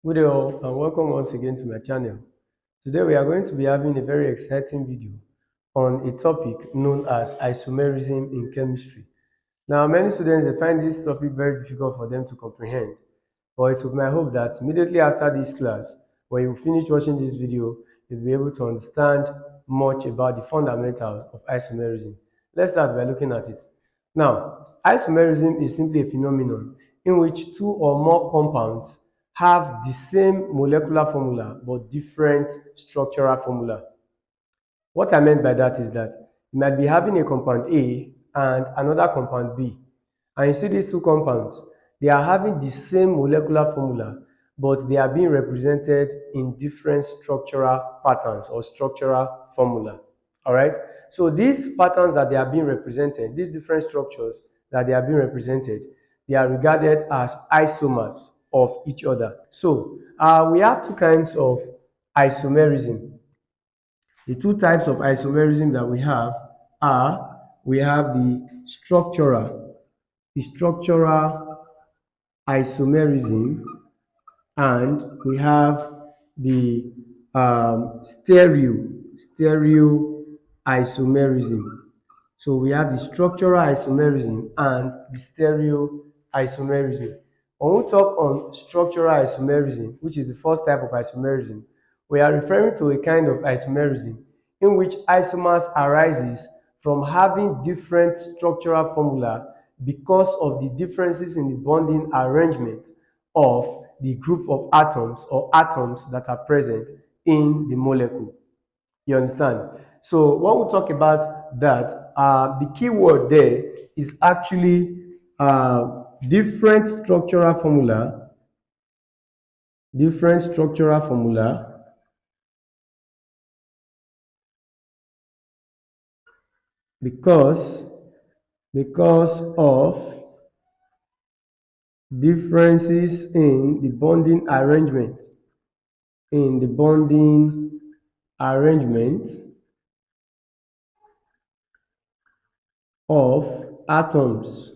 Good day all and welcome once again to my channel. Today we are going to be having a very exciting video on a topic known as isomerism in chemistry. Now many students they find this topic very difficult for them to comprehend, but it's with my hope that immediately after this class, when you finish watching this video, you'll be able to understand much about the fundamentals of isomerism. Let's start by looking at it. Now, isomerism is simply a phenomenon in which two or more compounds have the same molecular formula but different structural formula. What I meant by that is that you might be having a compound A and another compound B. And you see these two compounds, they are having the same molecular formula, but they are being represented in different structural patterns or structural formula. All right? So these patterns that they are being represented, these different structures that they are being represented, they are regarded as isomers of each other. So we have two kinds of isomerism. The two types of isomerism that we have are, we have the structural isomerism, and we have the stereo isomerism. So we have the structural isomerism and the stereo isomerism. When we talk on structural isomerism, which is the first type of isomerism, we are referring to a kind of isomerism in which isomers arises from having different structural formula because of the differences in the bonding arrangement of the group of atoms or atoms that are present in the molecule. You understand? So when we talk about that, the key word there is actually different structural formula, because of differences in the bonding arrangement of atoms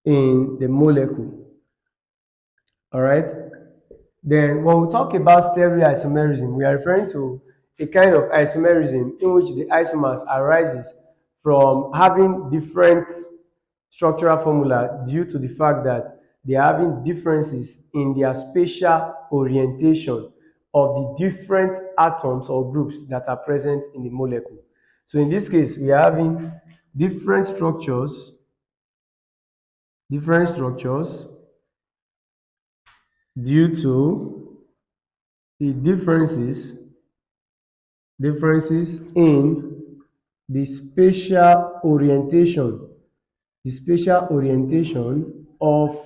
in the molecule. All right. Then when we talk about stereoisomerism, we are referring to a kind of isomerism in which the isomers arises from having different structural formula due to the fact that they are having differences in their spatial orientation of the different atoms or groups that are present in the molecule. So in this case, we are having different structures due to the differences in the spatial orientation of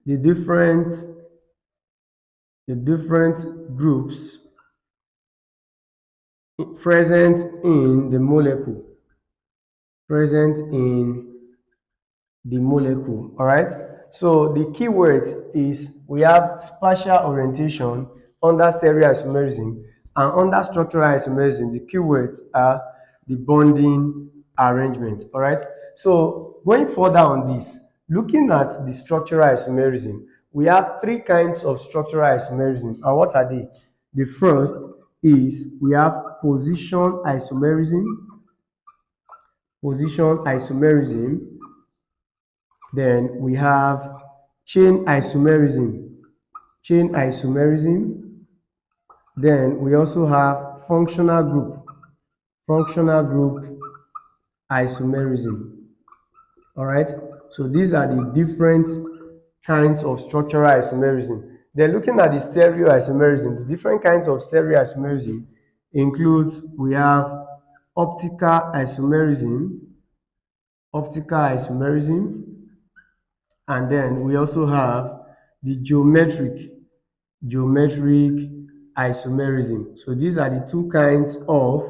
the different groups present in the molecule. All right. So the key words is we have spatial orientation under stereoisomerism, and under structural isomerism, the key words are the bonding arrangement. All right. So going further on this, looking at the structural isomerism, we have three kinds of structural isomerism. And what are they? The first is we have position isomerism. Then we have chain isomerism. Then we also have functional group isomerism. All right. So these are the different kinds of structural isomerism. Then looking at the stereo isomerism, the different kinds of stereo isomerism includes, we have optical isomerism, and then we also have the geometric isomerism. So these are the two kinds of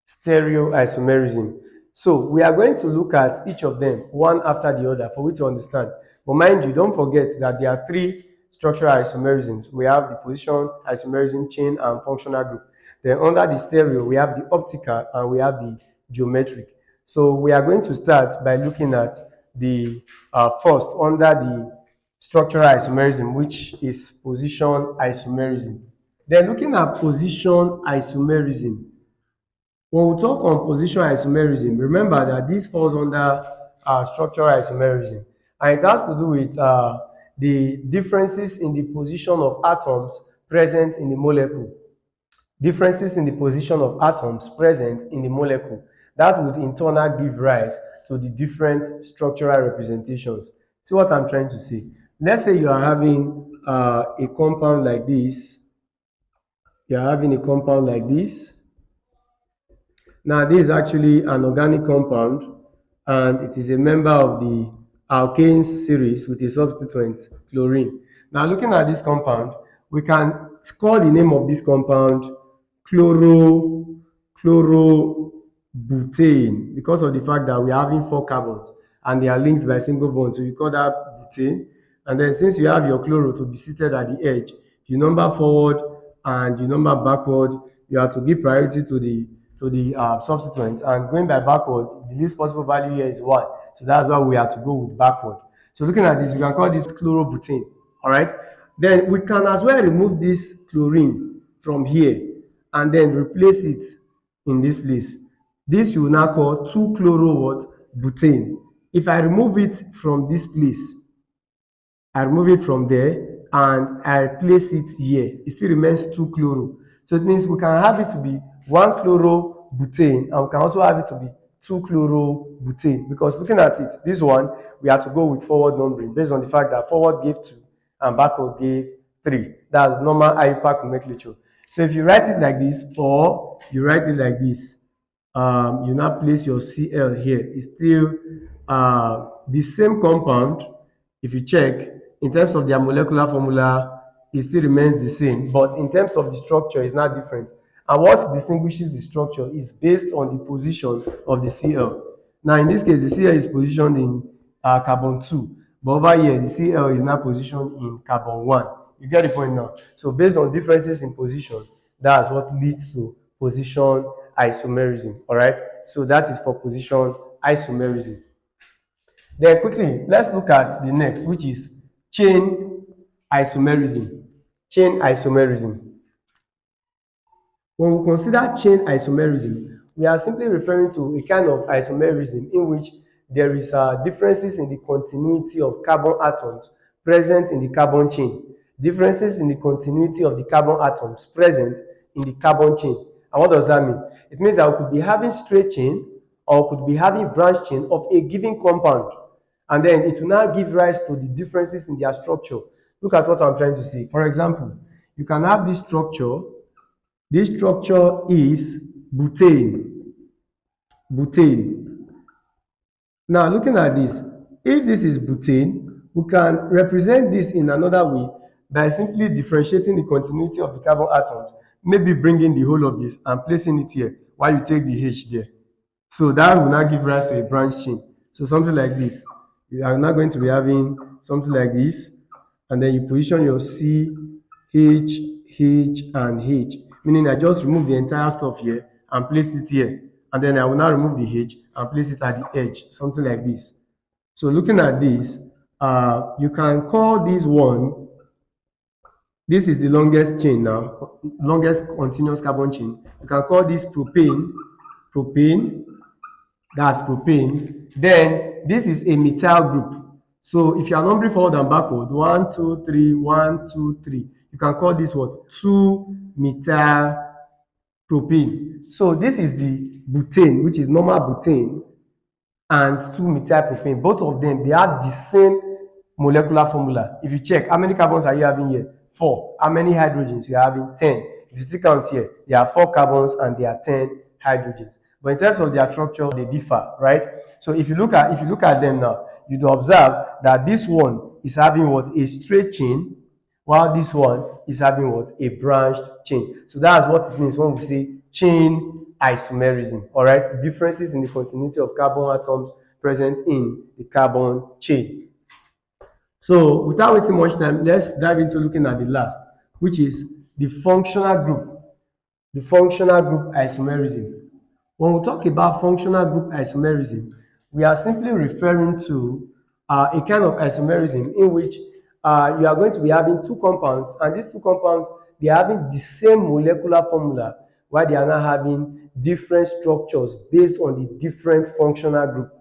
stereo isomerism. So we are going to look at each of them one after the other for we to understand. But mind you, don't forget that there are three structural isomerisms. We have the position isomerism, chain, and functional group. Then under the stereo, we have the optical and we have the geometric. So we are going to start by looking at the first under the structural isomerism, which is position isomerism. Then looking at position isomerism, when we talk on position isomerism, remember that this falls under structural isomerism, and it has to do with the differences in the position of atoms present in the molecule. Differences in the position of atoms present in the molecule. That would in turn give rise to the different structural representations. See what I'm trying to say? Let's say you are having a compound like this. You are having a compound like this. Now, this is actually an organic compound, and it is a member of the alkanes series with a substituent chlorine. Now, looking at this compound, we can call the name of this compound chlorobutane, because of the fact that we are having 4 carbons and they are linked by single bond. So you call that butane. And then since you have your chloro to be seated at the edge, you number forward and you number backward, you have to give priority to the substituents, and going by backward, the least possible value here is 1. So that's why we have to go with backward. So looking at this, we can call this chlorobutane. All right. Then we can as well remove this chlorine from here and then replace it in this place. This you will now call 2-chloro-butane. If I remove it from this place, I remove it from there and I place it here, it still remains 2-chloro. So it means we can have it to be 1-chloro-butane, and we can also have it to be 2-chloro-butane, because looking at it, this one, we have to go with forward numbering based on the fact that forward gave 2 and backward gave 3. That's normal IUPAC nomenclature. So if you write it like this, or you write it like this, you now place your Cl here. It's still the same compound. If you check, in terms of their molecular formula, it still remains the same, but in terms of the structure, it's not different. And what distinguishes the structure is based on the position of the Cl. Now, in this case, the Cl is positioned in carbon 2, but over here, the Cl is now positioned in carbon 1. You get the point now? So based on differences in position, that's what leads to position isomerism. All right? So that is for position isomerism. Then quickly, let's look at the next, which is chain isomerism. Chain isomerism. When we consider chain isomerism, we are simply referring to a kind of isomerism in which there is differences in the continuity of carbon atoms present in the carbon chain. Differences in the continuity of the carbon atoms present in the carbon chain. And what does that mean? It means that we could be having straight chain or we could be having branch chain of a given compound. And then it will now give rise to the differences in their structure. Look at what I'm trying to say. For example, you can have this structure. This structure is butane. Butane. Now, looking at this, if this is butane, we can represent this in another way by simply differentiating the continuity of the carbon atoms, maybe bringing the whole of this and placing it here while you take the H there. So that will now give rise to a branch chain. So something like this. You are now going to be having something like this, and then you position your C, H, H, and H, meaning I just remove the entire stuff here and place it here, and then I will now remove the H and place it at the edge, something like this. So looking at this, you can call this one, this is the longest chain now, longest continuous carbon chain. You can call this propane, propane, that's propane. Then this is a methyl group. So if you are numbering forward and backward, 1, 2, 3, 1, 2, 3, you can call this what? 2-methyl propane. So this is the butane, which is normal butane, and 2-methyl propane. Both of them, they have the same molecular formula. If you check, how many carbons are you having here? 4. How many hydrogens? You are having 10. If you still count here, there are 4 carbons and there are 10 hydrogens. But in terms of their structure, they differ, right? So if you look at them now, you'd observe that this one is having what? A straight chain, while this one is having what? A branched chain. So that's what it means when we say chain isomerism. All right, differences in the continuity of carbon atoms present in the carbon chain. So without wasting much time, let's dive into looking at the last, which is the functional group. The functional group isomerism. When we talk about functional group isomerism, we are simply referring to a kind of isomerism in which you are going to be having two compounds, and these two compounds, they are having the same molecular formula, while they are now having different structures based on the different functional group.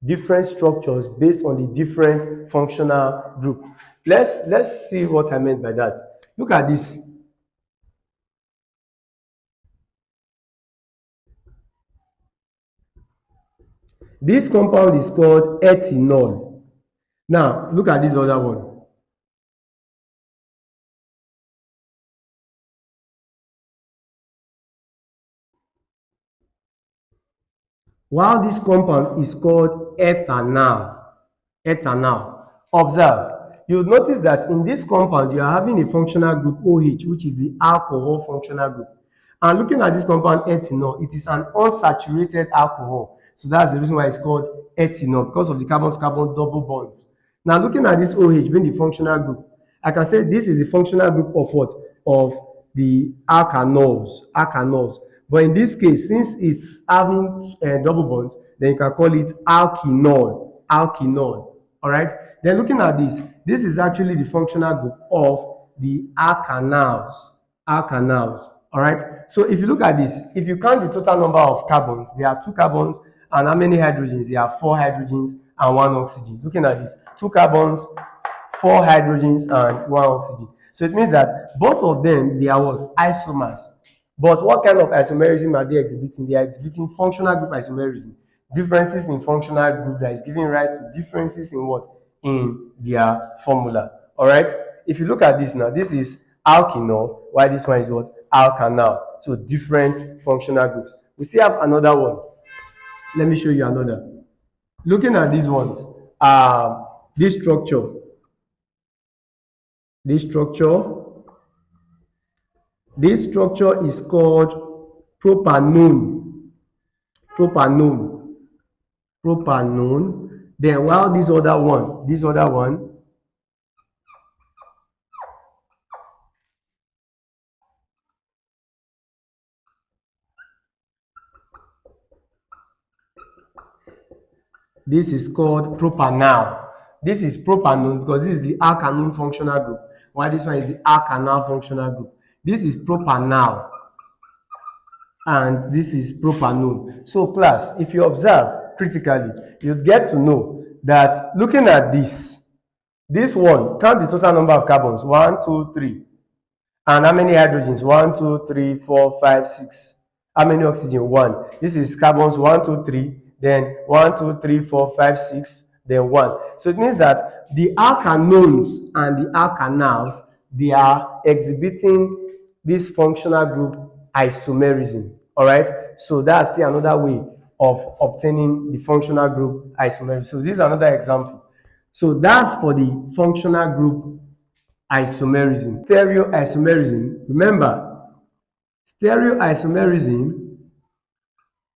Different structures based on the different functional group. Let's see what I meant by that. Look at this. This compound is called ethanol. Now, look at this other one. While this compound is called ethanol, observe, you'll notice that in this compound, you are having a functional group OH, which is the alcohol functional group. And looking at this compound ethanol, it is an unsaturated alcohol. So that's the reason why it's called ethanol, because of the carbon-to-carbon double bonds. Now, looking at this OH being the functional group, I can say this is the functional group of what? Of the alkanols. But in this case, since it's having double bonds, then you can call it alkenol. All right. Then looking at this is actually the functional group of the alkanals. All right. So if you look at this, if you count the total number of carbons, there are two carbons, and how many hydrogens? There are four hydrogens and one oxygen. Looking at this, two carbons, four hydrogens, and one oxygen. So it means that both of them, they are what? Isomers. But what kind of isomerism are they exhibiting? They are exhibiting functional group isomerism. Differences in functional group that is giving rise to differences in what? In their formula. All right. If you look at this now, this is alkenol, while this one is what? Alkanal. So different functional groups. We still have another one. Let me show you another. Looking at these ones, this structure, this structure is called propanone. Then while this other one, this is called propanal. This is propanone because this is the alkanone functional group, while this one is the alkanal functional group. This is propanal and this is propanone. So class, if you observe critically, you get to know that looking at this one, count the total number of carbons, 1, 2, 3. And how many hydrogens? 1, 2, 3, 4, 5, 6. How many oxygen? 1. This is carbons, 1, 2, 3. Then 1, 2, 3, 4, 5, 6. Then 1. So it means that the alkanones and the alkanals, they are exhibiting this functional group isomerism. All right. So that's still another way of obtaining the functional group isomerism. So this is another example. So that's for the functional group isomerism. Stereoisomerism. Remember, stereoisomerism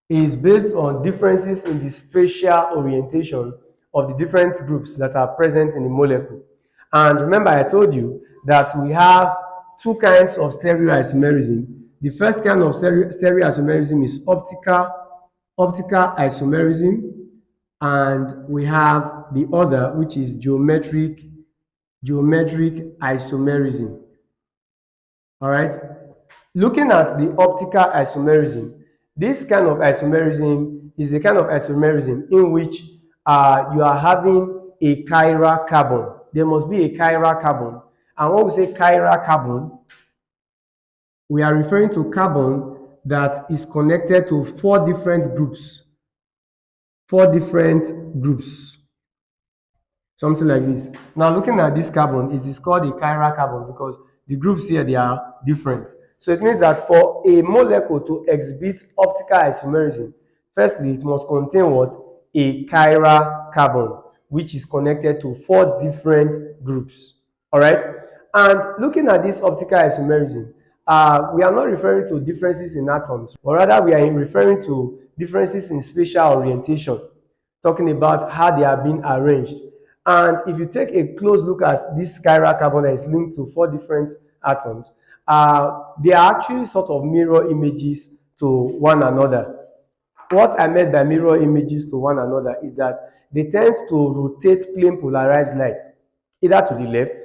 is based on differences in the spatial orientation of the different groups that are present in the molecule. And remember, I told you that we have two kinds of stereoisomerism. The first kind of stereoisomerism is optical isomerism, and we have the other, which is geometric isomerism. All right. Looking at the optical isomerism, this kind of isomerism is a kind of isomerism in which you are having a chiral carbon. There must be a chiral carbon. And when we say chiral carbon, we are referring to carbon that is connected to four different groups. Something like this. Now, looking at this carbon, it is called a chiral carbon because the groups here, they are different. So it means that for a molecule to exhibit optical isomerism, firstly, it must contain what? A chiral carbon, which is connected to four different groups. All right? And looking at this optical isomerism, we are not referring to differences in atoms, but rather we are referring to differences in spatial orientation, talking about how they are being arranged. And if you take a close look at this chiral carbon that is linked to four different atoms, they are actually sort of mirror images to one another. what I meant by mirror images to one another is that they tend to rotate plane polarized light either to the left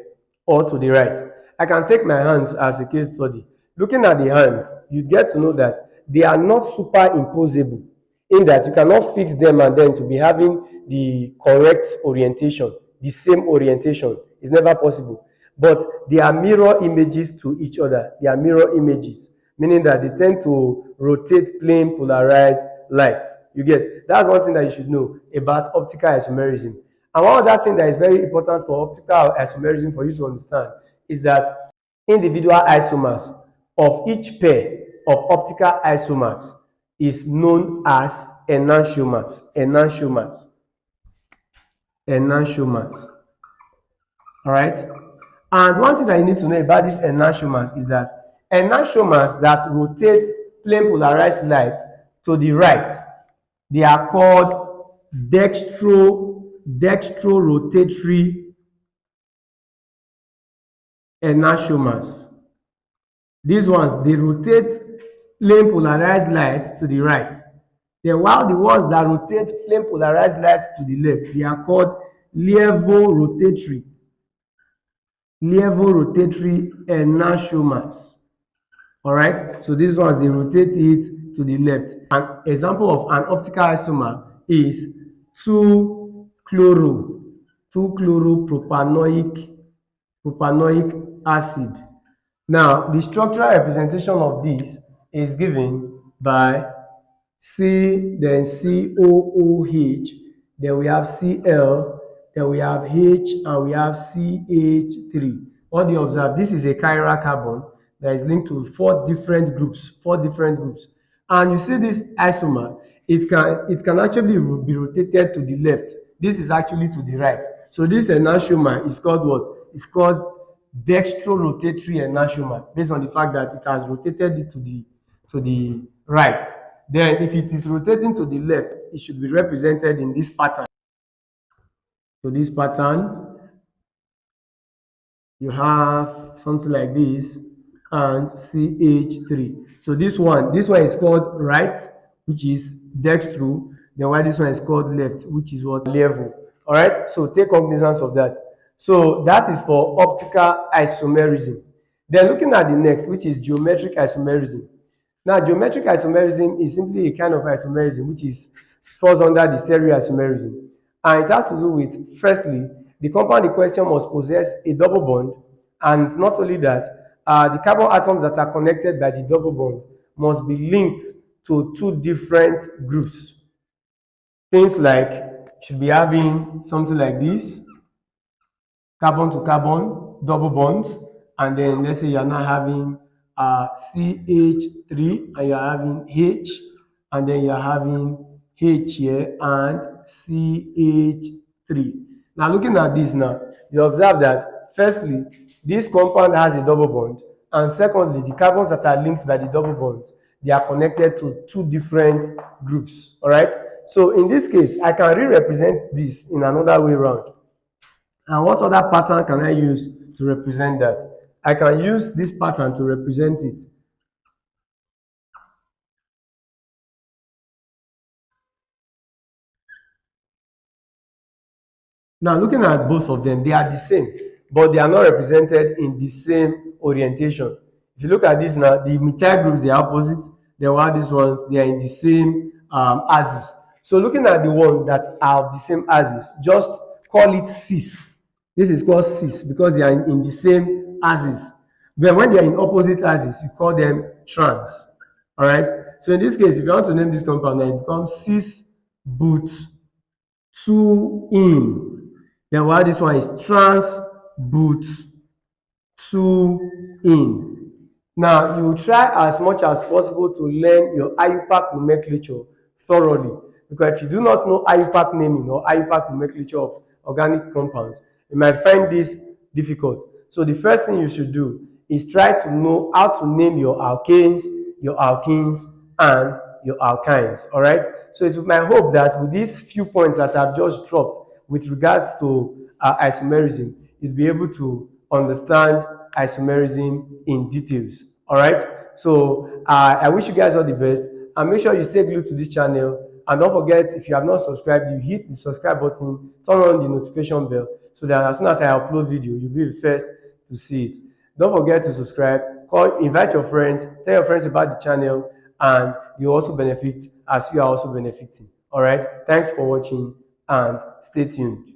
or to the right. I can take my hands as a case study. Looking at the hands, you get to know that they are not superimposable, in that you cannot fix them and then to be having the correct orientation, the same orientation. It's never possible. But they are mirror images to each other. They are mirror images, meaning that they tend to rotate plane polarized light. You get? That's one thing that you should know about optical isomerism. And one other thing that is very important for optical isomerism for you to understand is that individual isomers of each pair of optical isomers is known as enantiomers. Enantiomers. Enantiomers. All right. And one thing that you need to know about these enantiomers is that enantiomers that rotate plane polarized light to the right, they are called dextrorotatory enantiomers. These ones, they rotate plane polarized light to the right. Then while the ones that rotate plane polarized light to the left, they are called levorotatory enantiomers. All right, so these ones, they rotate it to the left. An example of an optical isomer is 2-chloropropanoic acid. Now, the structural representation of this is given by C, then COOH, then we have Cl, then we have H, and we have CH3. What do you observe? This is a chiral carbon that is linked to four different groups. And you see this isomer, it can actually be rotated to the left. This is actually to the right. So this enantiomer is called what? It's called dextrorotatory enantiomer, based on the fact that it has rotated it to the right. Then if it is rotating to the left, it should be represented in this pattern. So this pattern, you have something like this and CH3. So this one is called right, which is dextro. Then while this one is called left, which is what? Levo. All right. So take cognizance of that. So that is for optical isomerism. Then looking at the next, which is geometric isomerism. Now, geometric isomerism is simply a kind of isomerism which falls under the serial isomerism. And it has to do with, firstly, the compound in question must possess a double bond, and not only that, the carbon atoms that are connected by the double bond must be linked to two different groups. Things like, should be having something like this, carbon to carbon, double bonds, and then let's say you're now having CH3 and you're having H, and then you're having H here and CH3. Now looking at this now, you observe that firstly, this compound has a double bond, and secondly, the carbons that are linked by the double bonds, they are connected to two different groups. All right. So in this case, I can re-represent this in another way around. And what other pattern can I use to represent that? I can use this pattern to represent it. Now, looking at both of them, they are the same, but they are not represented in the same orientation. If you look at this now, the methyl groups, they are opposite. Then while these ones, they are in the same axis. So looking at the one that are of the same axis, just call it cis. This is called cis because they are in the same axis. But when they are in opposite axis, you call them trans. All right. So in this case, if you want to name this compound, then it becomes cis but 2-in. Then while this one is trans but 2-in. Now, you try as much as possible to learn your IUPAC nomenclature thoroughly, because if you do not know IUPAC naming or IUPAC nomenclature of organic compounds, you might find this difficult. So the first thing you should do is try to know how to name your alkanes, your alkenes, and your alkynes. All right. So it's my hope that with these few points that I've just dropped with regards to isomerism, you'll be able to understand isomerism in details. All right. So I wish you guys all the best. and make sure you stay glued to this channel. And don't forget, if you have not subscribed, you hit the subscribe button, turn on the notification bell, so that as soon as I upload video, you'll be the first to see it. Don't forget to subscribe, invite your friends, tell your friends about the channel, and you also benefit as you are also benefiting. All right, thanks for watching and stay tuned.